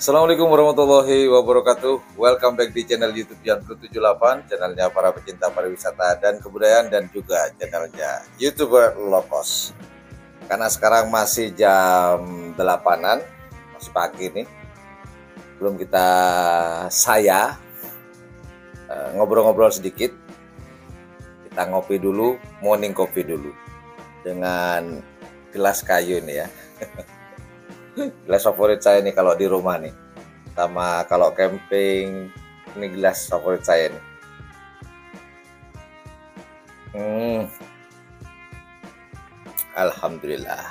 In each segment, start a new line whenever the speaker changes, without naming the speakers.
Assalamualaikum warahmatullahi wabarakatuh. Welcome back di channel YouTube Jan Bro 78, channelnya para pecinta pariwisata dan kebudayaan, dan juga channelnya YouTuber low cost. Karena sekarang masih jam 8-an, masih pagi nih. Belum saya ngobrol-ngobrol sedikit. Kita ngopi dulu, morning coffee dulu dengan gelas kayu nih ya. Gelas favorit saya nih kalau di rumah nih, sama kalau camping, ini gelas favorit saya nih. Alhamdulillah.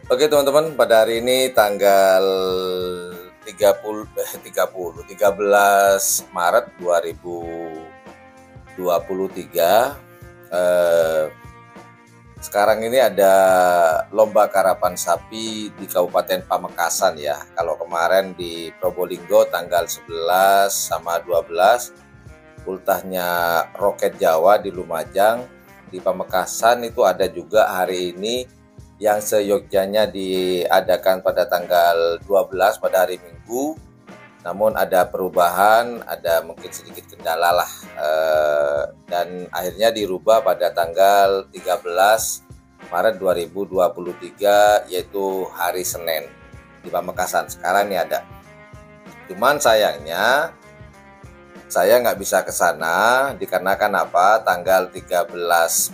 Oke teman-teman, pada hari ini tanggal 13 Maret 2023. Sekarang ini ada lomba karapan sapi di Kabupaten Pamekasan ya. Kalau kemarin di Probolinggo tanggal 11 sama 12, ultahnya Roket Jawa di Lumajang. Di Pamekasan itu ada juga hari ini yang seyogyanya diadakan pada tanggal 12 pada hari Minggu. Namun ada perubahan, ada mungkin sedikit kendala lah, dan akhirnya dirubah pada tanggal 13 Maret 2023, yaitu hari Senin di Pamekasan. Sekarang ini ada, cuman sayangnya saya nggak bisa ke sana dikarenakan apa? Tanggal 13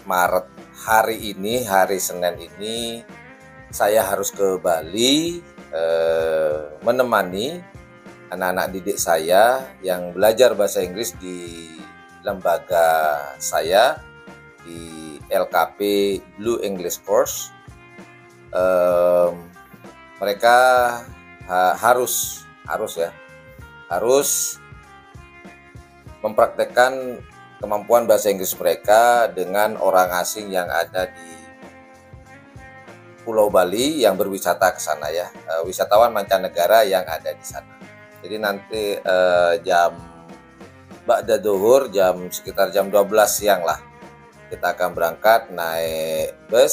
Maret hari ini, hari Senin ini, saya harus ke Bali menemani anak-anak didik saya yang belajar bahasa Inggris di lembaga saya di LKP Blue English Course. Mereka harus mempraktekkan kemampuan bahasa Inggris mereka dengan orang asing yang ada di Pulau Bali yang berwisata ke sana ya, wisatawan mancanegara yang ada di sana. Jadi nanti jam ba'da zuhur, sekitar jam 12 siang lah, kita akan berangkat naik bus.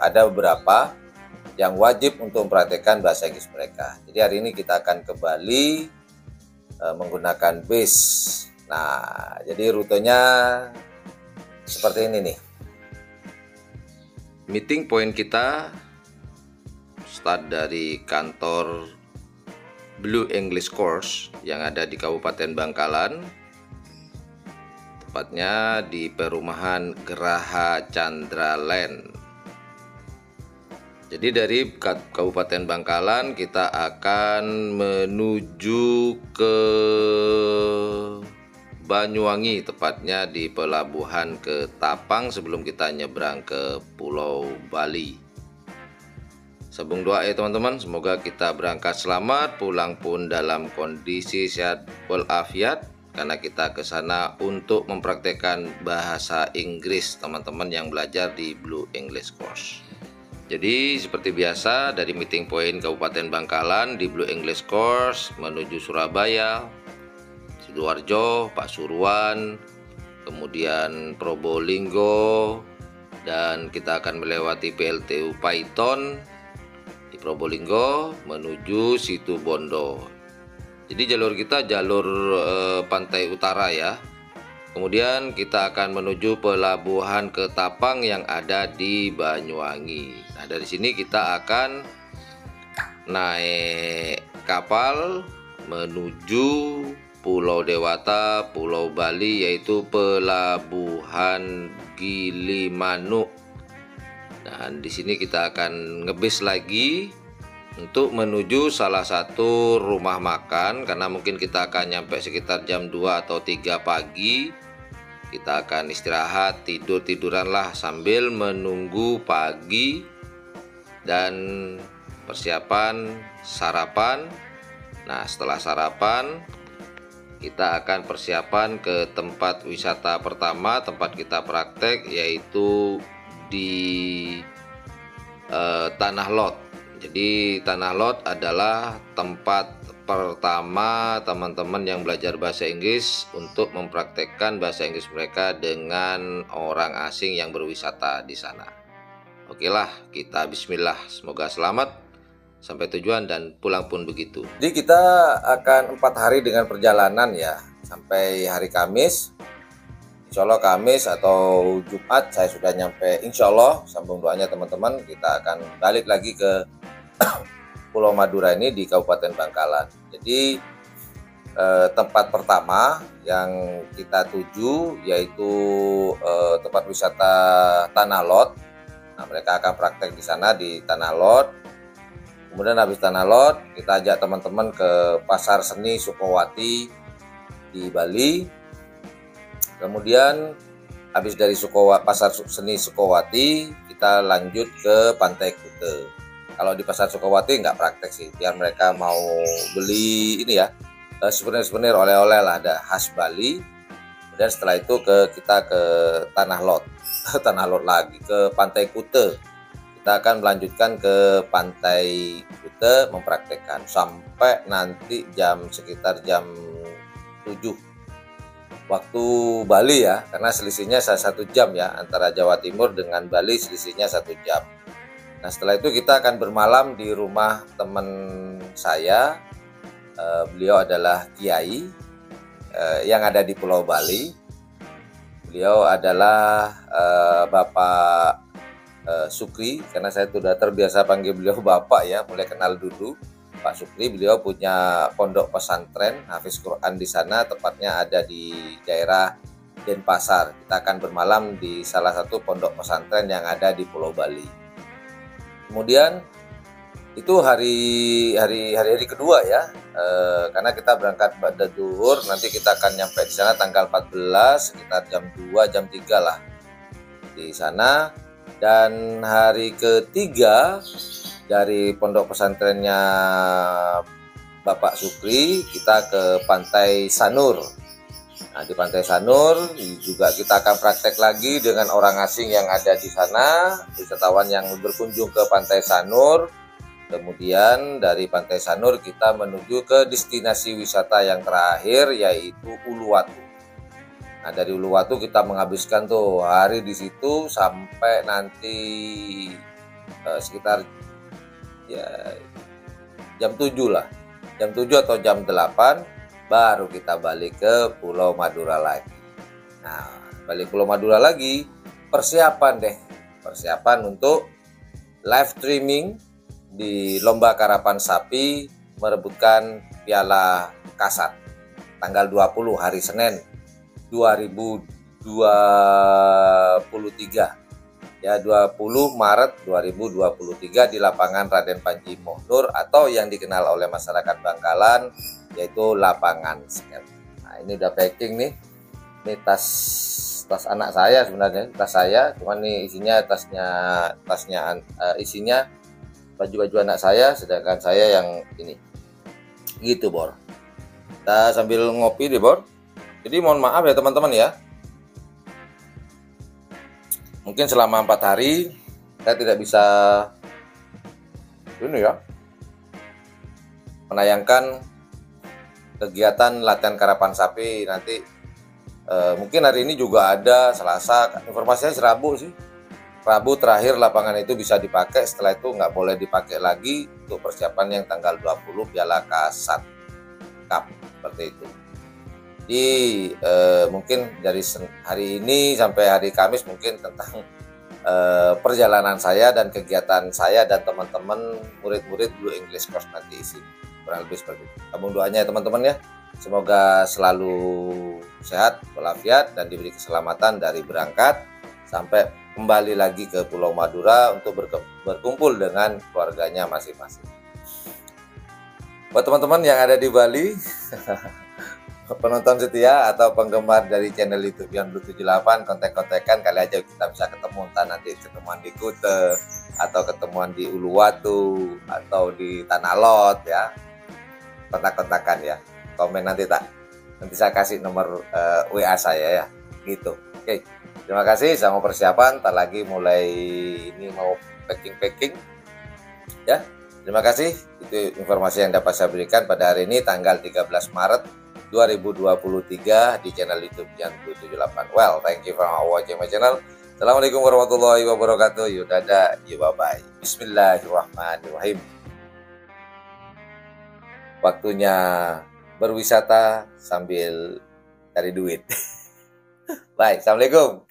Ada beberapa yang wajib untuk mempraktekkan bahasa Inggris mereka. Jadi hari ini kita akan ke Bali menggunakan bus. Nah, jadi rutenya seperti ini nih. Meeting point kita start dari kantor Blue English Course yang ada di Kabupaten Bangkalan, tepatnya di perumahan Geraha Chandra Land. Jadi dari Kabupaten Bangkalan kita akan menuju ke Banyuwangi, tepatnya di pelabuhan Ketapang sebelum kita nyebrang ke Pulau Bali. Sambung doa ya teman-teman, semoga kita berangkat selamat, pulang pun dalam kondisi sehat walafiat, karena kita ke sana untuk mempraktekkan bahasa Inggris teman-teman yang belajar di Blue English Course. Jadi seperti biasa dari meeting point Kabupaten Bangkalan di Blue English Course menuju Surabaya, Sidoarjo, Pasuruan, kemudian Probolinggo, dan kita akan melewati PLTU Paiton Probolinggo menuju Situbondo. Jadi jalur kita jalur pantai utara ya. Kemudian kita akan menuju pelabuhan Ketapang yang ada di Banyuwangi. Nah, dari sini kita akan naik kapal menuju Pulau Dewata, Pulau Bali, yaitu pelabuhan Gilimanuk. Dan di sini kita akan ngebis lagi untuk menuju salah satu rumah makan, karena mungkin kita akan nyampe sekitar jam 2 atau 3 pagi. Kita akan istirahat, tiduran lah sambil menunggu pagi dan persiapan sarapan. Nah, setelah sarapan kita akan persiapan ke tempat wisata pertama, tempat kita praktek, yaitu di Tanah Lot. Jadi Tanah Lot adalah tempat pertama teman-teman yang belajar bahasa Inggris untuk mempraktekkan bahasa Inggris mereka dengan orang asing yang berwisata di sana. Oke lah, kita bismillah, semoga selamat sampai tujuan dan pulang pun begitu.
Jadi kita akan 4 hari dengan perjalanan ya, sampai hari Kamis. Insya Allah Kamis atau Jumat saya sudah nyampe, insya Allah, sambung doanya teman-teman, kita akan balik lagi ke Pulau Madura ini di Kabupaten Bangkalan. Jadi tempat pertama yang kita tuju yaitu tempat wisata Tanah Lot. Nah, mereka akan praktek di sana di Tanah Lot. Kemudian habis Tanah Lot, kita ajak teman-teman ke Pasar Seni Sukowati di Bali. Kemudian habis dari Pasar Seni Sukowati, kita lanjut ke Pantai Kute. Kalau di Pasar Sukowati nggak praktek sih, biar mereka mau beli ini ya, souvenir-souvenir oleh-oleh lah, ada khas Bali. Dan setelah itu kita ke Tanah Lot, Tanah Lot lagi ke Pantai Kute. Kita akan melanjutkan ke Pantai Kute mempraktekkan sampai nanti sekitar jam 7 waktu Bali ya, karena selisihnya 1 jam ya, antara Jawa Timur dengan Bali selisihnya 1 jam. Nah, setelah itu kita akan bermalam di rumah teman saya. Beliau adalah Kiai yang ada di Pulau Bali. Beliau adalah Bapak Sukri, karena saya sudah terbiasa panggil beliau Bapak ya, mulai kenal dulu. Pak Sukri, beliau punya pondok pesantren Hafiz Quran di sana, tepatnya ada di daerah Denpasar. Kita akan bermalam di salah satu pondok pesantren yang ada di Pulau Bali. Kemudian itu hari kedua ya, karena kita berangkat pada duhur, nanti kita akan nyampe di sana tanggal 14 sekitar jam 2 jam 3 lah di sana. Dan hari ketiga dari pondok pesantrennya Bapak Sukri, kita ke Pantai Sanur. Nah, di Pantai Sanur juga kita akan praktek lagi dengan orang asing yang ada di sana, wisatawan yang berkunjung ke Pantai Sanur. Kemudian dari Pantai Sanur kita menuju ke destinasi wisata yang terakhir, yaitu Uluwatu. Nah, dari Uluwatu kita menghabiskan tuh hari di situ sampai nanti sekitar ya jam 7 lah. Jam 7 atau jam 8 baru kita balik ke Pulau Madura lagi. Nah, balik Pulau Madura lagi, persiapan untuk live streaming di lomba karapan sapi merebutkan Piala Kasat tanggal 20 hari Senin 2023 ya, 20 Maret 2023 di lapangan Raden Panji Mohnur atau yang dikenal oleh masyarakat Bangkalan yaitu lapangan skate. Nah, ini udah packing nih. Ini tas anak saya sebenarnya, tas saya, cuman nih isinya isinya baju-baju anak saya, sedangkan saya yang ini. Gitu, Bor. Kita sambil ngopi deh, Bor. Jadi mohon maaf ya teman-teman ya. Mungkin selama 4 hari saya tidak bisa ini ya, menayangkan kegiatan latihan karapan sapi nanti. Mungkin hari ini juga ada Selasa, informasinya Rabu sih. Rabu terakhir lapangan itu bisa dipakai, setelah itu nggak boleh dipakai lagi untuk persiapan yang tanggal 20 Piala Kasat Cup seperti itu. Jadi mungkin dari hari ini sampai hari Kamis mungkin tentang perjalanan saya dan kegiatan saya dan teman-teman murid-murid Blue English Course nanti isi kurang lebih seperti itu. Sambung doanya ya teman-teman ya, semoga selalu sehat walafiat dan diberi keselamatan dari berangkat sampai kembali lagi ke Pulau Madura untuk berkumpul dengan keluarganya masing-masing. Buat teman-teman yang ada di Bali penonton setia atau penggemar dari channel YouTube Beyond Blue 78, kontak-kontakan kali aja kita bisa ketemu, entah nanti ketemuan di Kute atau ketemuan di Uluwatu atau di Tanah Lot ya. Kontak-kontakan ya. Komen nanti saya kasih nomor WA saya ya. Gitu. Oke. Terima kasih, saya mau persiapan, tak lagi mulai ini mau packing ya. Terima kasih, itu informasi yang dapat saya berikan pada hari ini tanggal 13 Maret 2023 di channel YouTube Beyond Blue 78. Well, thank you for watching my channel. Assalamualaikum warahmatullahi wabarakatuh. Yuk dadah, yuk bye bye. Bismillahirrahmanirrahim. waktunya berwisata sambil cari duit. Baik, assalamualaikum.